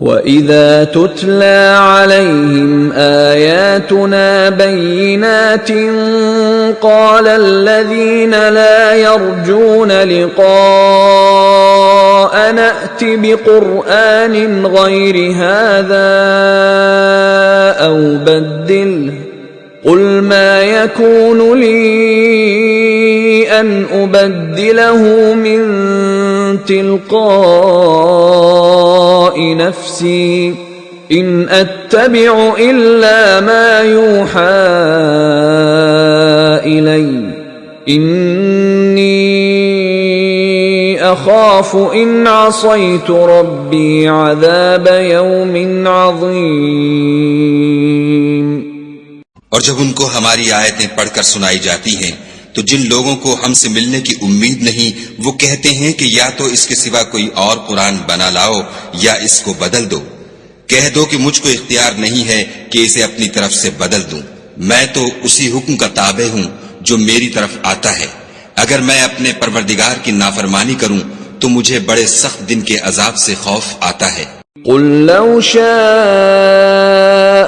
وَإِذَا تُتْلَى عَلَيْهِمْ آيَاتُنَا بَيِّنَاتٍ قَالَ الَّذِينَ لَا يَرْجُونَ لِقَاءَنَا ائْتِ بِقُرْآنٍ غَيْرِ هَذَا أَوْ بَدِّلْهُ قُلْ مَا يَكُونُ لِي أَنْ أُبَدِّلَهُ مِنْ تِلْقَاءِ نَفْسِي إِنْ أَتَّبِعُ إِلَّا مَا يُوحَى إِلَيَّ إِنِّي أَخَافُ إِنْ عَصَيْتُ رَبِّي عَذَابَ يَوْمٍ عَظِيمٍ۔ اور جب ان کو ہماری آیتیں پڑھ کر سنائی جاتی ہیں تو جن لوگوں کو ہم سے ملنے کی امید نہیں وہ کہتے ہیں کہ یا تو اس کے سوا کوئی اور قرآن بنا لاؤ یا اس کو بدل دو۔ کہہ دو کہ مجھ کو اختیار نہیں ہے کہ اسے اپنی طرف سے بدل دوں، میں تو اسی حکم کا تابع ہوں جو میری طرف آتا ہے۔ اگر میں اپنے پروردگار کی نافرمانی کروں تو مجھے بڑے سخت دن کے عذاب سے خوف آتا ہے۔ قل لو شاء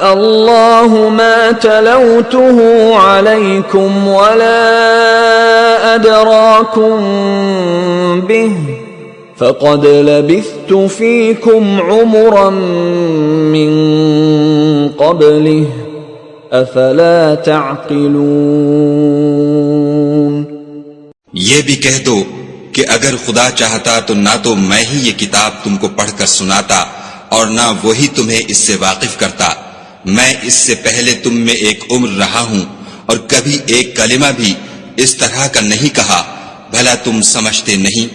الله ما تلوته عليكم ولا أدراكم به فقد لبثت فيكم عمرا من قبله أفلا تعقلون۔ یہ بھی کہہ دو کہ اگر خدا چاہتا تو نہ تو میں ہی یہ کتاب تم کو پڑھ کر سناتا اور نہ وہی تمہیں اس سے واقف کرتا۔ میں اس سے پہلے تم میں ایک عمر رہا ہوں اور کبھی ایک کلمہ بھی اس طرح کا نہیں کہا، بھلا تم سمجھتے نہیں؟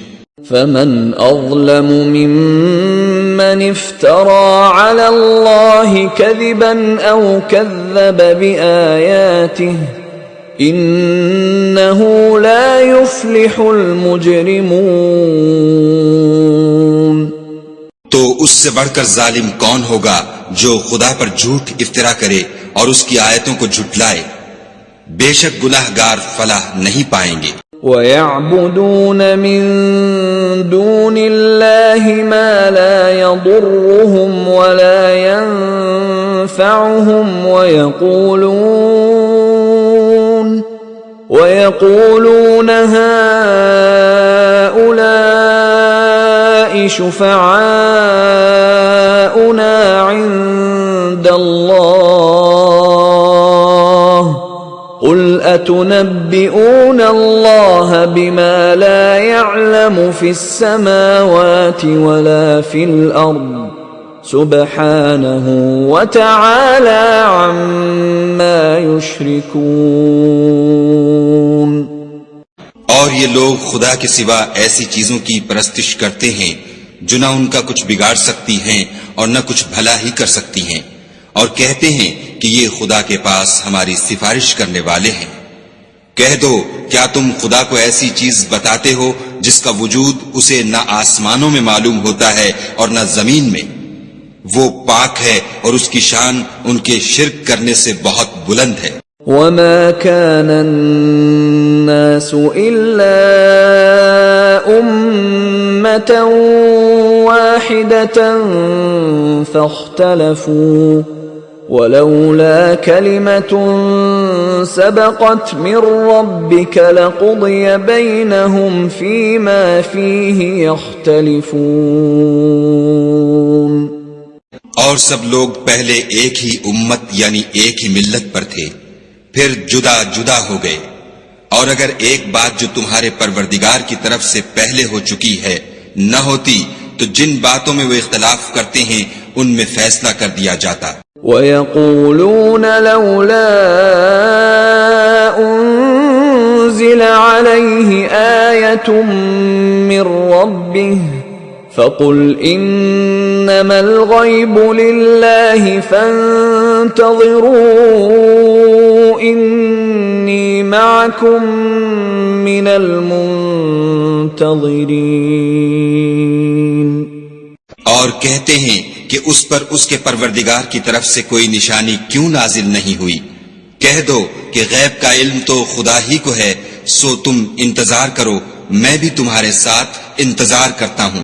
فمن اظلم ممن افترى على الله كذبا او كذب بآياته انه لا يفلح المجرمون۔ تو اس سے بڑھ کر ظالم کون ہوگا جو خدا پر جھوٹ افطرا کرے اور اس کی آیتوں کو جھٹلائے؟ بے شک گناہ گار فلاح نہیں پائیں گے۔ وَيَعْبُدُونَ مِن دُونِ اللَّهِ مَا لَا يَضُرُّهُمْ وَلَا يَنفَعُهُمْ وَيَقُولُونَ هَؤُلَاءِ شُفَعَاؤُنَا عِندَ اللَّهِ قُلْ أَتُنَبِّئُونَ اللَّهَ بِمَا لَا يَعْلَمُ فِي السَّمَاوَاتِ وَلَا فِي الْأَرْضِ سُبْحَانَهُ وَتَعَالَى عَمَّا يُشْرِكُونَ۔ اور یہ لوگ خدا کے سوا ایسی چیزوں کی پرستش کرتے ہیں جو نہ ان کا کچھ بگاڑ سکتی ہیں اور نہ کچھ بھلا ہی کر سکتی ہیں، اور کہتے ہیں کہ یہ خدا کے پاس ہماری سفارش کرنے والے ہیں۔ کہہ دو کیا تم خدا کو ایسی چیز بتاتے ہو جس کا وجود اسے نہ آسمانوں میں معلوم ہوتا ہے اور نہ زمین میں؟ وہ پاک ہے اور اس کی شان ان کے شرک کرنے سے بہت بلند ہے۔ وَمَا كَانَ النَّاسُ إِلَّا أُمَّةً وَاحِدَةً فَاخْتَلَفُوا وَلَوْلَا كَلِمَةٌ سَبَقَتْ مِنْ رَبِّكَ لَقُضِيَ بَيْنَهُمْ فِيمَا فِيهِ يَخْتَلِفُونَ۔ اور سب لوگ پہلے ایک ہی امت یعنی ایک ہی ملت پر تھے، پھر جدا جدا ہو گئے، اور اگر ایک بات جو تمہارے پروردگار کی طرف سے پہلے ہو چکی ہے نہ ہوتی تو جن باتوں میں وہ اختلاف کرتے ہیں ان میں فیصلہ کر دیا جاتا۔ وَيَقُولُونَ لَوْلَا أُنزِلَ عَلَيْهِ آيَةٌ مِّن رَّبِّهِ فَقُلْ إِنَّمَا الْغَيْبُ لِلَّهِ فَانتَظِرُوا إِنِّي مَعَكُمْ مِنَ الْمُنتَظِرِينَ۔ اور کہتے ہیں کہ اس پر اس کے پروردگار کی طرف سے کوئی نشانی کیوں نازل نہیں ہوئی؟ کہہ دو کہ غیب کا علم تو خدا ہی کو ہے، سو تم انتظار کرو، میں بھی تمہارے ساتھ انتظار کرتا ہوں۔